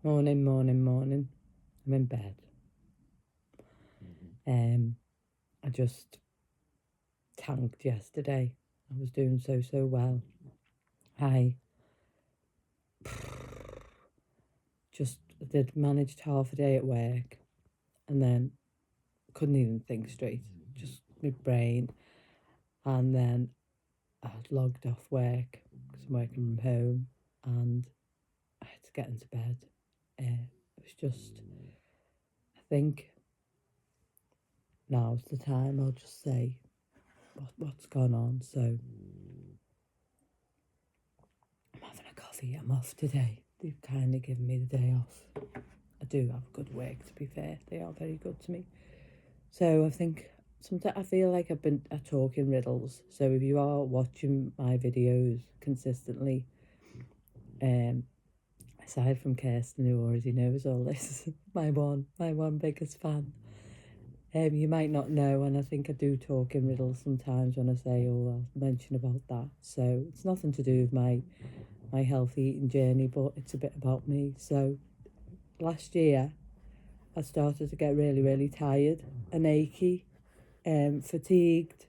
Morning. I'm in bed. I just tanked yesterday. I was doing so well. I just did managed half a day at work, and then couldn't even think straight. Just my brain, and then I logged off work because I'm working from home, and I had to get into bed. It was just, I think now's the time. I'll just say what's gone on. So I'm having a coffee. I'm off today. They've kindly given me the day off. I do have good work, to be fair. They are very good to me. So I think sometimes I feel like I've been talking riddles. So if you are watching my videos consistently, aside from Kirsten, who already knows all this, my one biggest fan, you might not know, and I think I do talk in riddles sometimes when I say, I'll mention about that. So it's nothing to do with my healthy eating journey, but it's a bit about me. So last year, I started to get really tired and achy, fatigued,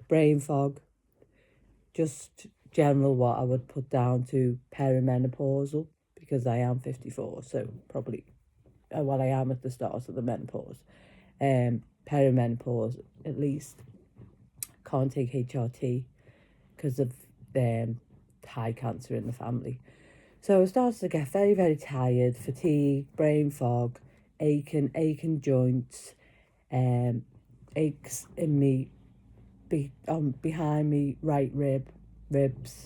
brain fog, just general what I would put down to perimenopausal, because I am 54, so probably I am at the start of the menopause. Perimenopause, at least. Can't take HRT because of high cancer in the family. So I started to get very tired, fatigue, brain fog, aching joints, aches in me, behind me right ribs,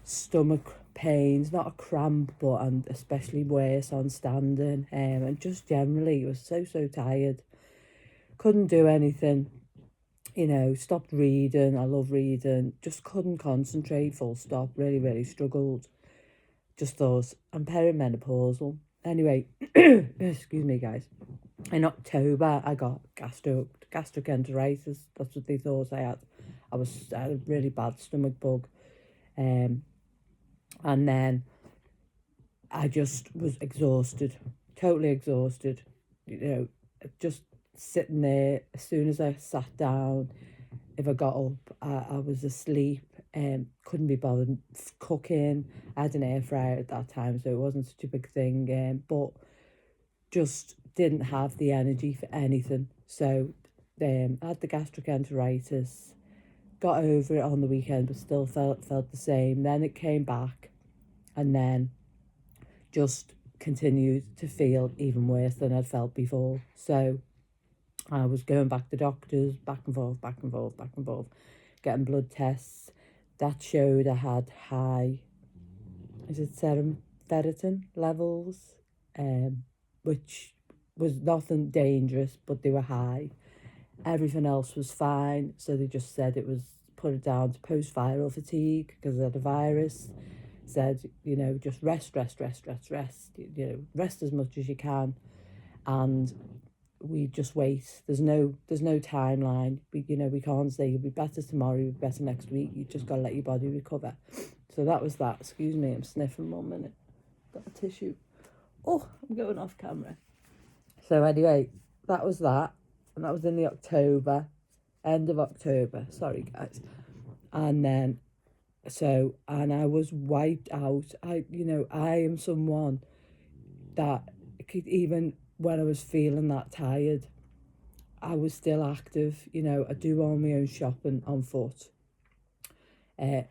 stomach pains, not a cramp, but and especially worse on standing, and just generally was so tired. Couldn't do anything. Stopped reading. I love reading. Just couldn't concentrate, full stop. Really struggled. Just thought, I'm perimenopausal. Anyway, excuse me, guys. In October, I got gastroenteritis. That's what they thought I had. I had a really bad stomach bug. And then I just was exhausted, totally exhausted. Just sitting there. As soon as I sat down, if I got up, I was asleep. Couldn't be bothered cooking. I had an air fryer at that time, so it wasn't such a big thing. But just didn't have the energy for anything. So I had the gastroenteritis. Got over it on the weekend, but still felt the same. Then it came back, and then just continued to feel even worse than I'd felt before. So I was going back to doctors, back and forth, getting blood tests. That showed I had high, serum ferritin levels, which was nothing dangerous, but they were high. Everything else was fine, so they just said it was, put it down to post-viral fatigue because I had a virus. Said, just rest, rest as much as you can, and we just wait. There's no timeline. We can't say you'll be better tomorrow, you'll be better next week. You just got to let your body recover. So that was that. Excuse me, I'm sniffing 1 minute. Got a tissue. Oh, I'm going off camera. So anyway, that was that. And that was in the end of October. Sorry, guys. And then, and I was wiped out. I am someone that could, even when I was feeling that tired, I was still active. I do all my own shopping on foot. I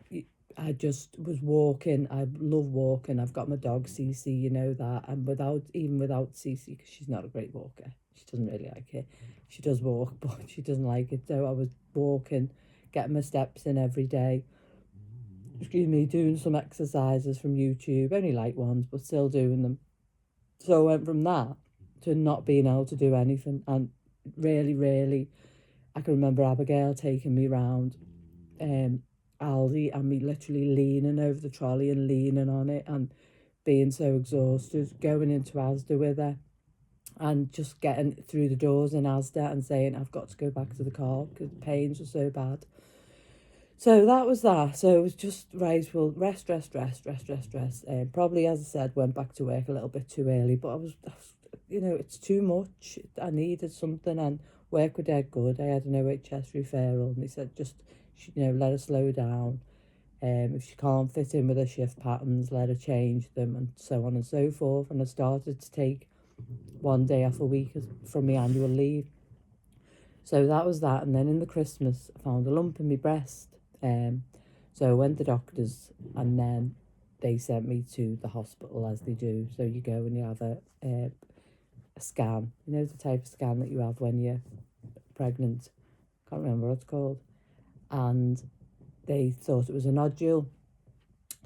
just was walking. I love walking. I've got my dog Cece, that. And without Cece, because she's not a great walker, she doesn't really like it. She does walk, but she doesn't like it. So I was walking, getting my steps in every day. Excuse me, doing some exercises from YouTube, only light ones, but still doing them. So I went from that to not being able to do anything, and really, I can remember Abigail taking me round Aldi, and me literally leaning over the trolley and leaning on it and being so exhausted, going into Asda with her and just getting through the doors in Asda and saying, I've got to go back to the car because the pains were so bad. So that was that. So it was just, right, well, rest. Probably, as I said, went back to work a little bit too early, but I was it's too much. I needed something, and work were dead good. I had an OHS referral, and they said just, let her slow down. If she can't fit in with her shift patterns, let her change them, and so on and so forth. And I started to take one day off a week from my annual leave. So that was that. And then in the Christmas, I found a lump in my breast. So I went to the doctors, and then they sent me to the hospital, as they do. So you go and you have a scan, the type of scan that you have when you're pregnant. Can't remember what it's called. And they thought it was a nodule.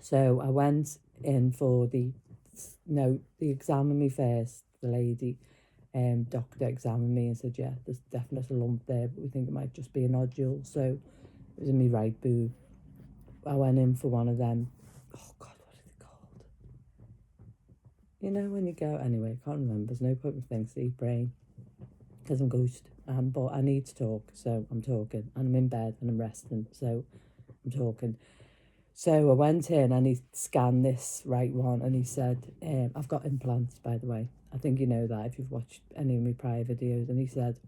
So I went in for the examined me first. The lady, doctor examined me and said, yeah, there's definitely a lump there, but we think it might just be a nodule. So it was in my right boob. I went in for one of them. Oh God, what are they called? When you go, anyway, I can't remember. There's no point in things, see, brain, because I'm ghost. But I need to talk, so I'm talking, and I'm in bed and I'm resting, so I'm talking. So I went in and he scanned this right one, and he said, I've got implants, by the way. I think you know that if you've watched any of my prior videos. And he said,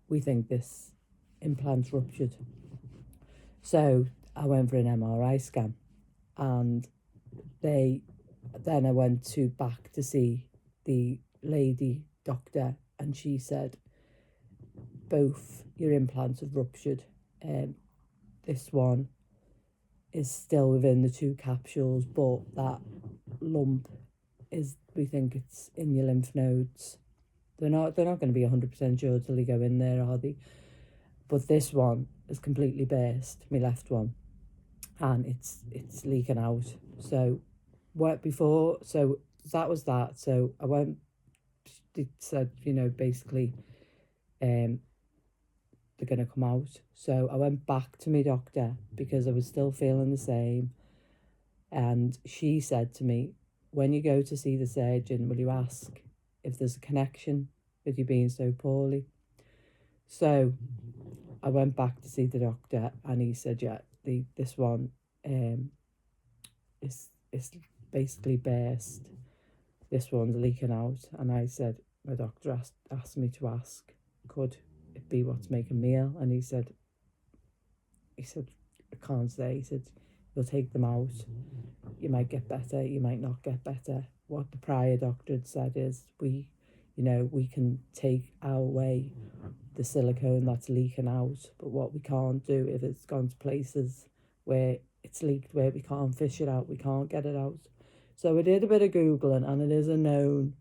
we think this implant's ruptured. So I went for an MRI scan, and then I went back to see the lady doctor, and she said, both your implants have ruptured. This one is still within the 2 capsules, but that lump we think it's in your lymph nodes. They're not going to be 100% sure till they go in there, are they? But this one is completely burst, my left one, and it's leaking out. So so that was that. So I went, it said, basically, they're going to come out. So I went back to my doctor because I was still feeling the same. And she said to me, when you go to see the surgeon, will you ask if there's a connection with you being so poorly? So I went back to see the doctor, and he said, yeah, this one is basically burst. This one's leaking out. And I said, my doctor asked me to ask, could it be what's making me ill? And he said, I can't say. He said, you'll take them out. You might get better, you might not get better. What the prior doctor had said is, we can take away the silicone that's leaking out, but what we can't do, if it's gone to places where it's leaked, where we can't fish it out, we can't get it out. So I did a bit of Googling, and it is a known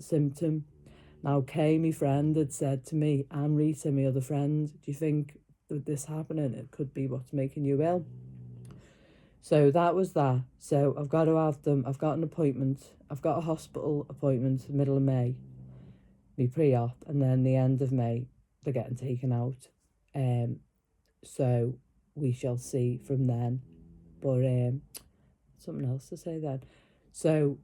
symptom. Now, Kay, my friend, had said to me, and Rita, my other friend, do you think with this happening, it could be what's making you ill? So that was that. So I've got to have them. I've got an appointment. I've got a hospital appointment in the middle of May, me pre-op, and then the end of May, they're getting taken out. So we shall see from then. But something else to say then. So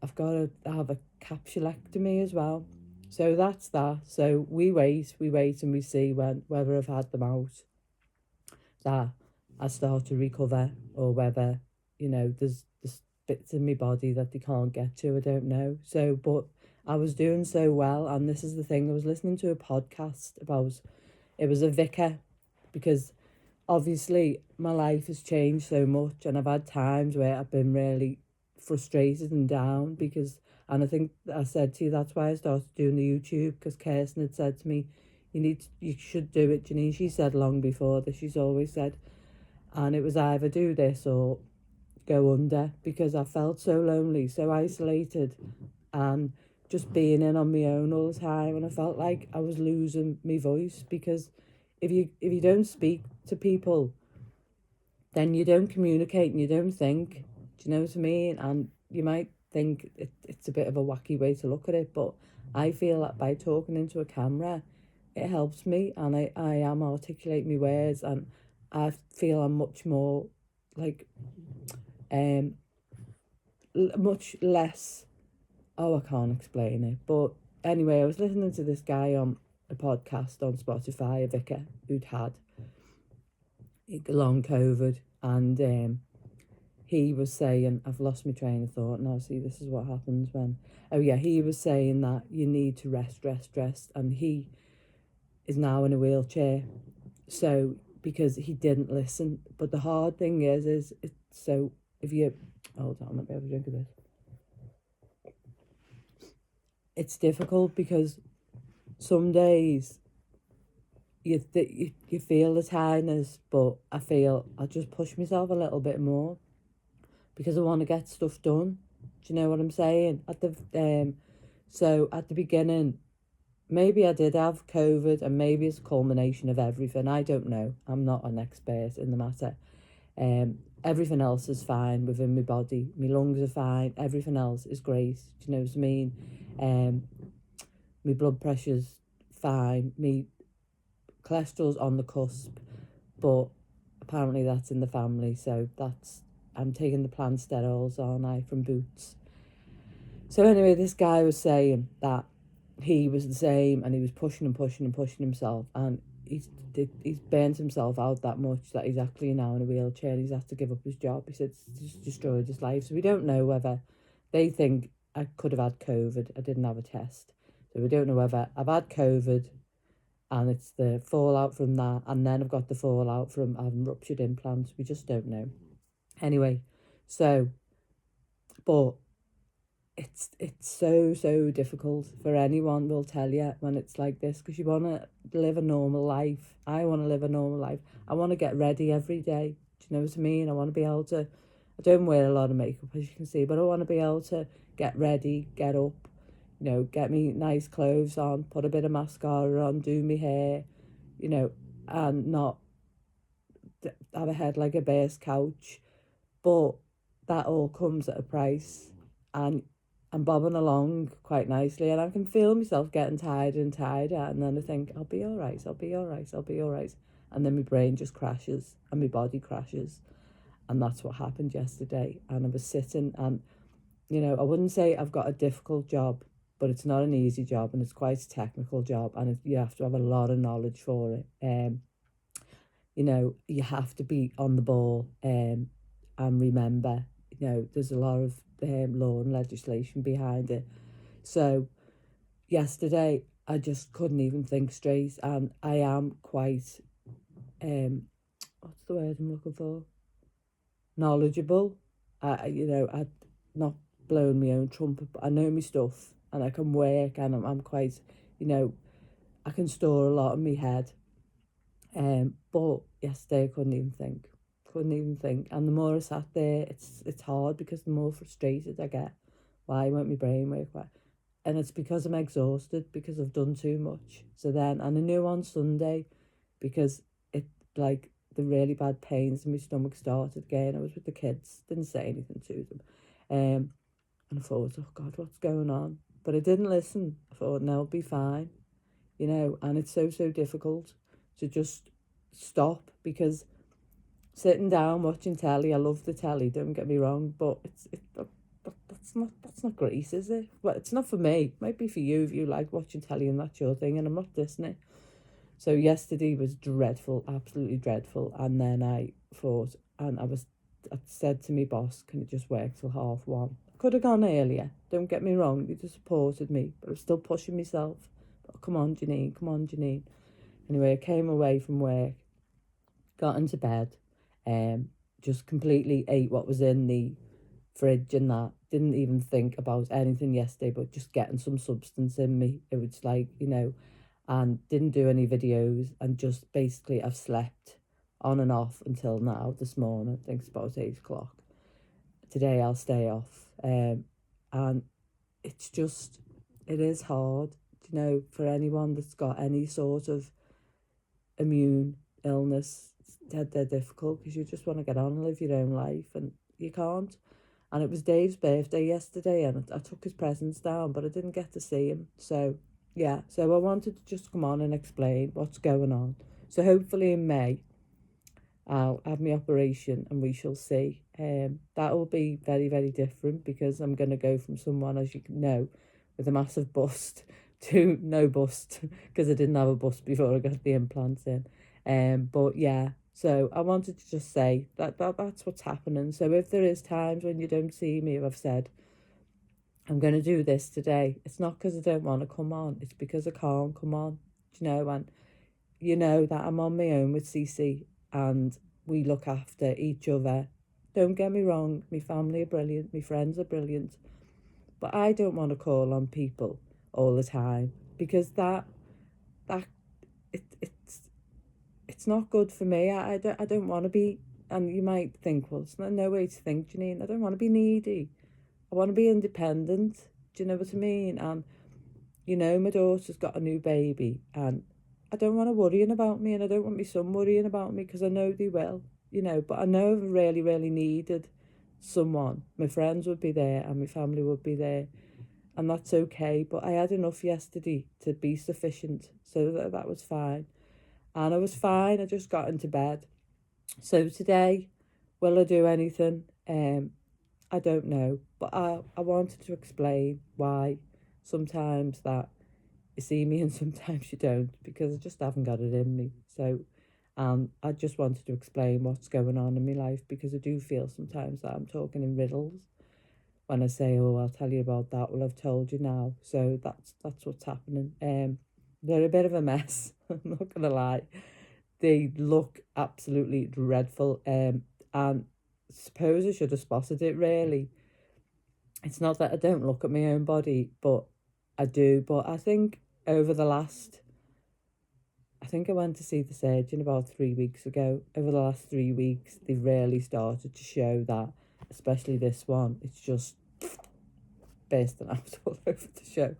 I've got to have a capsulectomy as well. So that's that. So we wait and we see whether I've had them out, that I start to recover, or whether, there's bits in my body that they can't get to. I don't know. So, but I was doing so well, and this is the thing, I was listening to a podcast about, it was a vicar, because obviously my life has changed so much, and I've had times where I've been really frustrated and down, and I think I said to you, that's why I started doing the YouTube, because Kirsten had said to me, you should do it, Janine. She said long before this, she's always said, and it was either do this or go under, because I felt so lonely, so isolated, and just being in on my own all the time, and I felt like I was losing my voice, because if you don't speak to people, then you don't communicate and you don't think. Do you know what I mean? And you might think it's a bit of a wacky way to look at it, but I feel that by talking into a camera, it helps me, and I am articulating my words, and I feel I'm much more like much less, I can't explain it, but anyway, I was listening to this guy on a podcast on Spotify, a vicar who'd had long COVID, and he was saying, I've lost my train of thought now. See, this is what happens when, oh yeah, he was saying that you need to rest, and he is now in a wheelchair. So, because he didn't listen. But the hard thing is it's so, if you, hold on, let me have a drink of this. It's difficult because some days you feel the tiredness, but I feel I just push myself a little bit more because I want to get stuff done. Do you know what I'm saying? So at the beginning, maybe I did have COVID, and maybe it's a culmination of everything. I don't know. I'm not an expert in the matter. Everything else is fine within my body. My lungs are fine. Everything else is great. Do you know what I mean? My blood pressure's fine. My cholesterol's on the cusp, but apparently that's in the family. So I'm taking the plant sterols, aren't I, from Boots. So anyway, this guy was saying that he was the same, and he was pushing himself, and he's burnt himself out that much that he's actually now in a wheelchair. He's had to give up his job. He said it's just destroyed his life. So we don't know whether they think I could have had COVID. I didn't have a test, so we don't know whether I've had COVID and it's the fallout from that, and then I've got the fallout from having ruptured implants. We just don't know. Anyway, so, but it's so difficult for anyone, will tell you, when it's like this, because you want to live a normal life. I want to live a normal life. I want to get ready every day. Do you know what I mean? I want to be able to, I don't wear a lot of makeup, as you can see, but I want to be able to get ready, get up, get me nice clothes on, put a bit of mascara on, do my hair, and not have a head like a bear's couch. But that all comes at a price, and I'm bobbing along quite nicely, and I can feel myself getting tighter and tighter, and then I think, I'll be all right, and then my brain just crashes, and my body crashes, and that's what happened yesterday. And I was sitting, and, I wouldn't say I've got a difficult job, but it's not an easy job, and it's quite a technical job, and you have to have a lot of knowledge for it. You have to be on the ball, and remember, there's a lot of law and legislation behind it. So yesterday I just couldn't even think straight, and I am quite, what's the word I'm looking for? Knowledgeable. I've not blown my own trumpet, but I know my stuff, and I can work, and I'm quite, I can store a lot in my head. But yesterday I couldn't even think. And the more I sat there, it's hard, because the more frustrated I get. Why won't my brain work? Why? And it's because I'm exhausted, because I've done too much. So then, and I knew on Sunday, because it, like, the really bad pains in my stomach started again. I was with the kids, didn't say anything to them. And I thought, oh God, what's going on? But I didn't listen. I thought, no, I'll be fine. And it's so difficult to just stop, because sitting down watching telly, I love the telly, don't get me wrong, but that's not great, is it? Well, it's not for me. It might be for you if you like watching telly and that's your thing, and I'm not dissing it. So yesterday was dreadful, absolutely dreadful. And then I thought, and I said to my boss, can it just work till 1:30? I could have gone earlier, don't get me wrong, you just supported me, but I was still pushing myself. But come on, Janine. Anyway, I came away from work, got into bed, just completely ate what was in the fridge and that. Didn't even think about anything yesterday, but just getting some substance in me. It was like, and didn't do any videos, and just basically I've slept on and off until now, this morning. I think it's about 8 o'clock. Today I'll stay off. And it's just, it is hard, for anyone that's got any sort of immune illness. They're difficult, because you just want to get on and live your own life, and you can't. And it was Dave's birthday yesterday, and I took his presents down, but I didn't get to see him. So yeah, so I wanted to just come on and explain what's going on. So hopefully in May I'll have my operation, and we shall see. That will be very different, because I'm going to go from someone, as you know, with a massive bust to no bust, because I didn't have a bust before I got the implants in. But yeah, So I wanted to just say that's what's happening. So if there is times when you don't see me, if I've said, I'm going to do this today, it's not because I don't want to come on. It's because I can't come on, and you know that I'm on my own with Cece and we look after each other. Don't get me wrong, my family are brilliant, my friends are brilliant, but I don't want to call on people all the time because that it's not good for me. I don't want to be, and you might think, well, it's not no way to think, Janine. I don't want to be needy. I want to be independent. Do you know what I mean? And my daughter's got a new baby, and I don't want her worrying about me, and I don't want my son worrying about me because I know they will. But I know if I really, really needed someone, my friends would be there and my family would be there, and that's okay. But I had enough yesterday to be sufficient, so that was fine. And I was fine. I just got into bed. So today, will I do anything? I don't know, but I wanted to explain why sometimes that you see me and sometimes you don't, because I just haven't got it in me. So I just wanted to explain what's going on in my life, because I do feel sometimes that I'm talking in riddles when I say, oh, I'll tell you about that. Well, I've told you now. So that's what's happening. They're a bit of a mess. I'm not going to lie. They look absolutely dreadful. And suppose I should have spotted it, really. It's not that I don't look at my own body, but I do. But I think over the last, I think I went to see the surgeon about 3 weeks ago. Over the last 3 weeks, they've really started to show that, especially this one, it's just bursting out all over the show.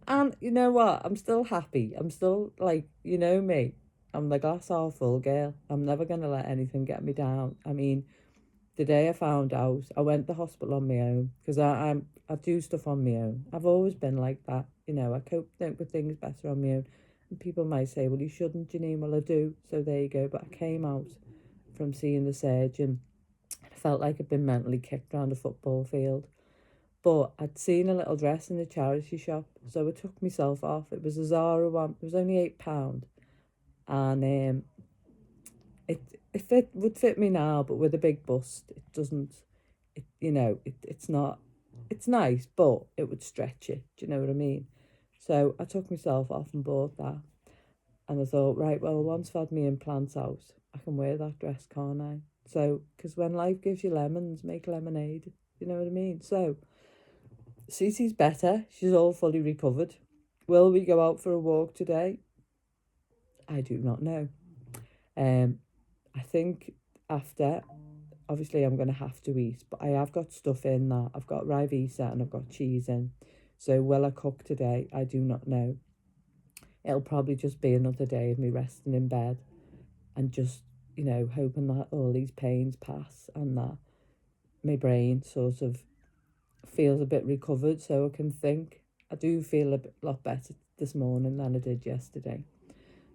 And you know what? I'm still happy. I'm still like, me. I'm the glass half full girl. I'm never going to let anything get me down. I mean, the day I found out, I went to the hospital on my own because I do stuff on my own. I've always been like that. I cope with things better on my own. And people might say, well, you shouldn't, Janine. Well, I do. So there you go. But I came out from seeing the surgeon. I felt like I'd been mentally kicked around a football field. But I'd seen a little dress in a charity shop, so I took myself off. It was a Zara one. It was only £8, and it would fit me now, but with a big bust, it doesn't. It's not. It's nice, but it would stretch it. Do you know what I mean? So I took myself off and bought that, and I thought, right, well, once I've had my implants out, I can wear that dress, can't I? So, because when life gives you lemons, make lemonade. You know what I mean? So Cece's better. She's all fully recovered. Will we go out for a walk today? I do not know. I think after, obviously I'm going to have to eat, but I have got stuff in that. I've got Rivisa and I've got cheese in. So will I cook today? I do not know. It'll probably just be another day of me resting in bed and just, hoping that all these pains pass and that my brain sort of feels a bit recovered so I can think. I do feel lot better this morning than I did yesterday.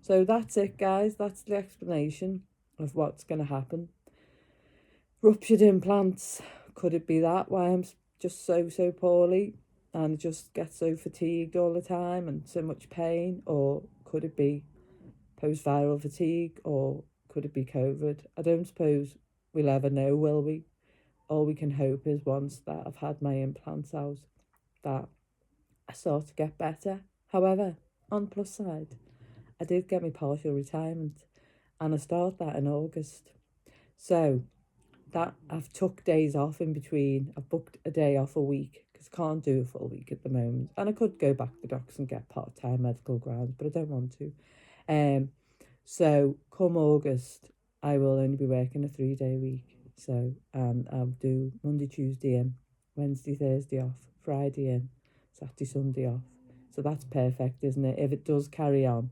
So that's it, guys. That's the explanation of what's going to happen. Ruptured implants. Could it be that? Why I'm just so poorly and just get so fatigued all the time and so much pain? Or could it be post-viral fatigue? Or could it be COVID? I don't suppose we'll ever know, will we? All we can hope is once that I've had my implants out, that I start to get better. However, on the plus side, I did get my partial retirement and I start that in August. So that I've took days off in between. I've booked a day off a week because I can't do a full week at the moment. And I could go back to the doctors and get part-time medical grounds, but I don't want to. So come August, I will only be working a 3-day week. So I'll do Monday, Tuesday in, Wednesday, Thursday off, Friday in, Saturday, Sunday off. So that's perfect, isn't it? If it does carry on,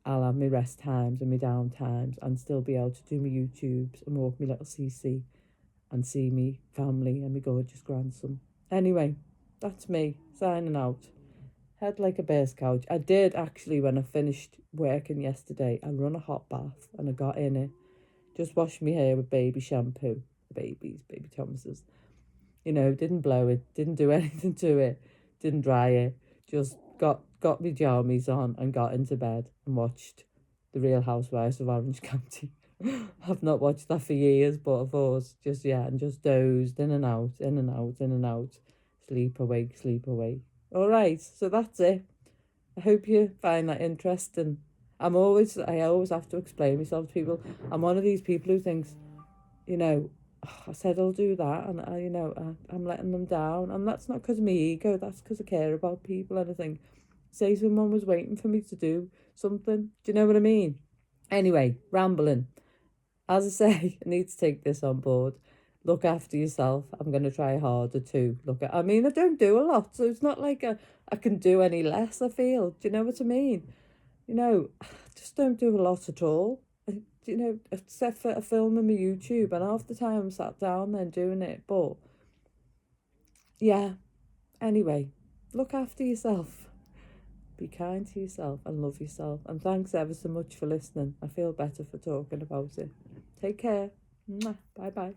I'll have my rest times and my down times and still be able to do my YouTubes and walk my little CC and see me family and my gorgeous grandson. Anyway, that's me signing out. Head like a bear's couch. I did actually, when I finished working yesterday, I run a hot bath and I got in it. Just washed my hair with baby shampoo. Baby Thomas's. Didn't blow it, didn't do anything to it, didn't dry it. Just got my jammies on and got into bed and watched The Real Housewives of Orange County. I've not watched that for years, but of course, just, yeah, and just dozed in and out, in and out, in and out. Sleep, awake, sleep, awake. All right, so that's it. I hope you find that interesting. I always have to explain myself to people. I'm one of these people who thinks, you know, "Oh, I said I'll do that, and I'm letting them down, and that's not because of my ego. That's because I care about people, and I think, say someone was waiting for me to do something. Do you know what I mean? Anyway, rambling. As I say, I need to take this on board. Look after yourself. I'm going to try harder to look at. I mean, I don't do a lot, so it's not like I can do any less, I feel. Do you know what I mean? I just don't do a lot at all. Except for a film on my YouTube, and half the time I'm sat down then doing it. But yeah, anyway, look after yourself. Be kind to yourself and love yourself. And thanks ever so much for listening. I feel better for talking about it. Take care. Bye bye.